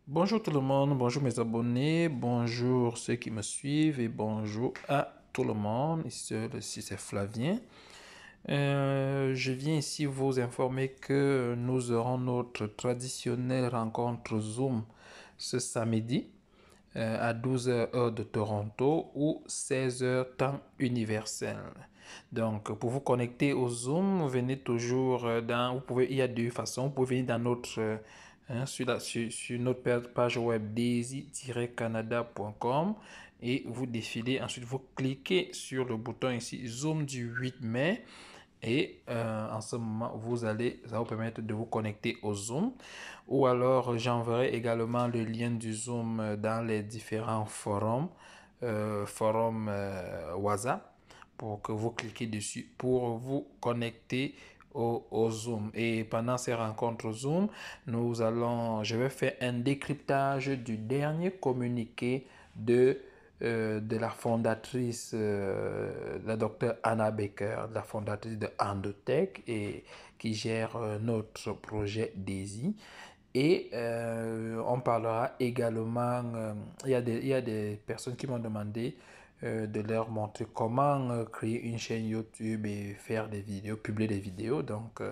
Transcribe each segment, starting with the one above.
Bonjour tout le monde, bonjour mes abonnés, bonjour ceux qui me suivent et bonjour à tout le monde. Ici c'est Flavien. Je viens ici vous informer que nous aurons notre traditionnelle rencontre Zoom ce samedi à 12 heures heure de Toronto ou 16 heures temps universel. Donc, pour vous connecter au Zoom, vous venez toujours dans, vous pouvez, il y a deux façons. Vous pouvez venir dans notre, sur notre page web daisy-canada.com et vous défilez. Ensuite, vous cliquez sur le bouton ici Zoom du 8 mai. Et en ce moment, ça va vous permettre de vous connecter au Zoom. Ou alors, j'enverrai également le lien du Zoom dans les différents forums WhatsApp, pour que vous cliquez dessus pour vous connecter au Zoom. Et pendant ces rencontres Zoom, je vais faire un décryptage du dernier communiqué de la fondatrice, la docteure Anna Baker, la fondatrice de Andotech et qui gère notre projet DAISY. Et on parlera également, il y a des personnes qui m'ont demandé de leur montrer comment créer une chaîne YouTube et faire des vidéos, publier des vidéos. Donc,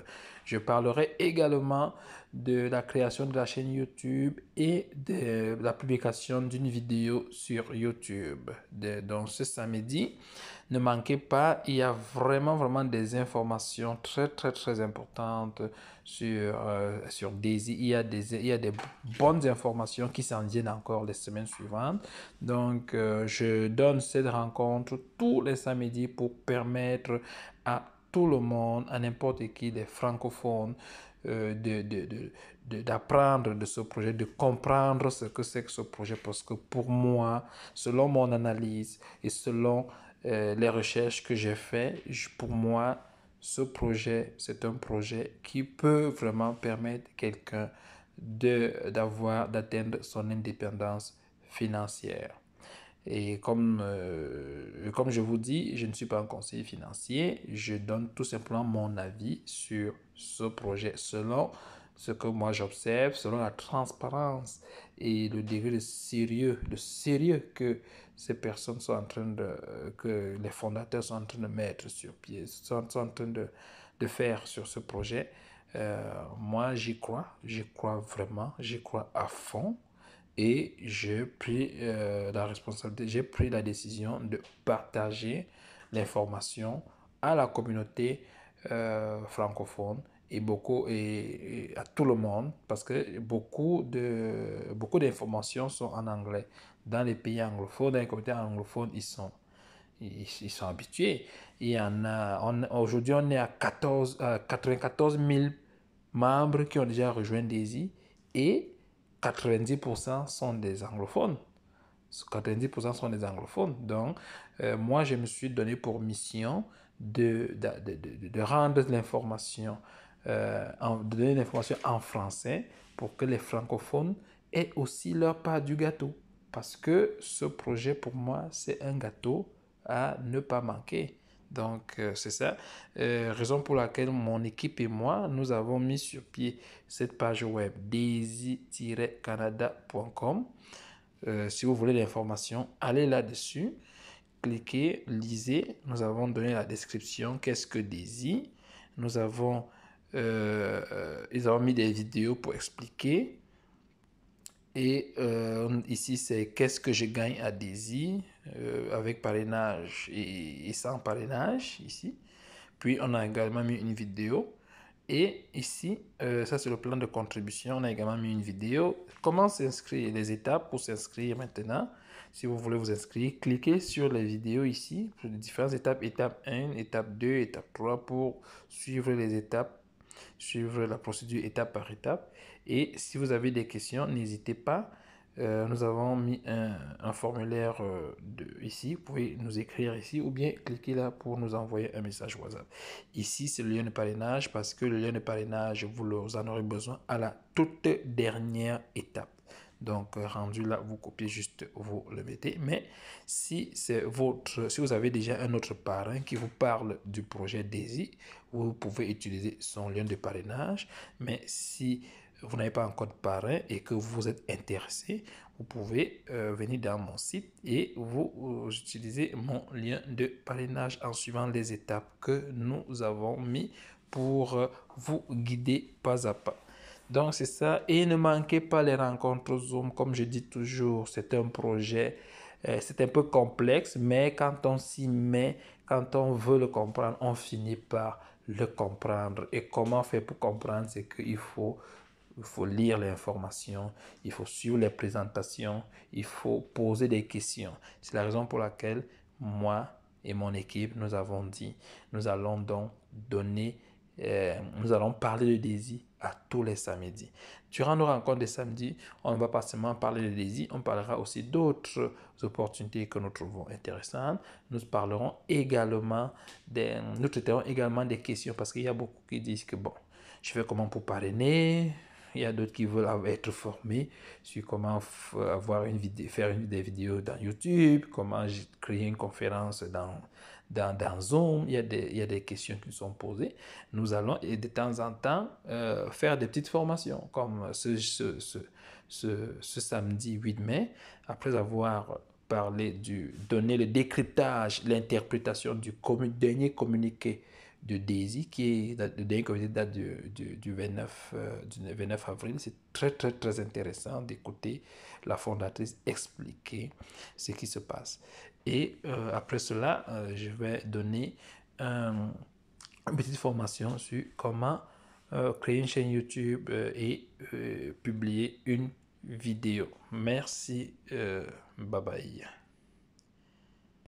je parlerai également de la création de la chaîne YouTube et de la publication d'une vidéo sur YouTube. Donc, ce samedi, ne manquez pas, il y a vraiment des informations très importantes sur Daisy. Il y a des bonnes informations qui s'en viennent encore les semaines suivantes. Donc, je donne cette rencontre tous les samedis pour permettre à tout le monde, à n'importe qui des francophones, d'apprendre de ce projet, de comprendre ce que c'est que ce projet, parce que pour moi, selon mon analyse et selon les recherches que j'ai faites, pour moi, ce projet, c'est un projet qui peut vraiment permettre quelqu'un d'atteindre son indépendance financière. Et comme je vous dis, je ne suis pas un conseiller financier, je donne tout simplement mon avis sur ce projet selon ce que moi j'observe, selon la transparence et le degré de sérieux que ces personnes sont en train que les fondateurs sont en train de mettre sur pied, sont en train de faire sur ce projet. Moi, j'y crois vraiment, j'y crois à fond. Et j'ai pris la responsabilité, j'ai pris la décision de partager l'information à la communauté francophone et à tout le monde, parce que beaucoup d'informations sont en anglais. Dans les pays anglophones, dans les communautés anglophones, ils sont habitués. Il y en a, aujourd'hui, on est à 94 000 membres qui ont déjà rejoint Daisy et 90% sont des anglophones. 90% sont des anglophones. Donc, moi, je me suis donné pour mission de rendre l'information, de donner l'information en français pour que les francophones aient aussi leur part du gâteau. Parce que ce projet, pour moi, c'est un gâteau à ne pas manquer. Donc, c'est ça. Raison pour laquelle mon équipe et moi, nous avons mis sur pied cette page web daisy-canada.com. Si vous voulez l'information, allez là-dessus, cliquez, lisez. Nous avons donné la description, qu'est-ce que Daisy. Ils ont mis des vidéos pour expliquer. Et ici, c'est qu'est-ce que je gagne à Daisy avec parrainage et sans parrainage, ici. Puis, on a également mis une vidéo. Et ici, ça c'est le plan de contribution. On a également mis une vidéo. Comment s'inscrire? Les étapes pour s'inscrire maintenant. Si vous voulez vous inscrire, cliquez sur les vidéos ici, sur les différentes étapes. Étape 1, étape 2, étape 3 pour suivre les étapes, suivre la procédure étape par étape. Et si vous avez des questions, n'hésitez pas. Nous avons mis un formulaire ici. Vous pouvez nous écrire ici ou bien cliquer là pour nous envoyer un message WhatsApp. Ici, c'est le lien de parrainage parce que le lien de parrainage, vous en aurez besoin à la toute dernière étape. Donc, rendu là, vous copiez juste, vous le mettez. Mais si vous avez déjà un autre parrain qui vous parle du projet DAISY, vous pouvez utiliser son lien de parrainage. Mais si vous n'avez pas encore de parrain et que vous êtes intéressé, vous pouvez venir dans mon site et vous utilisez mon lien de parrainage en suivant les étapes que nous avons mis pour vous guider pas à pas. Donc c'est ça, et ne manquez pas les rencontres Zoom, comme je dis toujours, c'est un projet, c'est un peu complexe, mais quand on s'y met, quand on veut le comprendre, on finit par le comprendre. Et comment faire pour comprendre, c'est qu'il faut lire l'information, il faut suivre les présentations, il faut poser des questions. C'est la raison pour laquelle moi et mon équipe, nous avons dit, nous allons donc nous allons parler de DAISY à tous les samedis. Durant nos rencontres de samedi, on ne va pas seulement parler de DAISY, on parlera aussi d'autres opportunités que nous trouvons intéressantes. Nous parlerons également nous traiterons également des questions parce qu'il y a beaucoup qui disent que bon, je fais comment pour parrainer. Il y a d'autres qui veulent être formés sur comment faire des vidéos dans YouTube, comment créer une conférence dans Zoom. Il y a des questions qui sont posées. Nous allons de temps en temps faire des petites formations, comme ce samedi 8 mai, après avoir donné le décryptage, l'interprétation du dernier communiqué de DAISY, qui est le dernier communiqué date du 29 avril. C'est très intéressant d'écouter la fondatrice expliquer ce qui se passe. Et après cela, je vais donner une petite formation sur comment créer une chaîne YouTube et publier une vidéo. Merci, bye bye.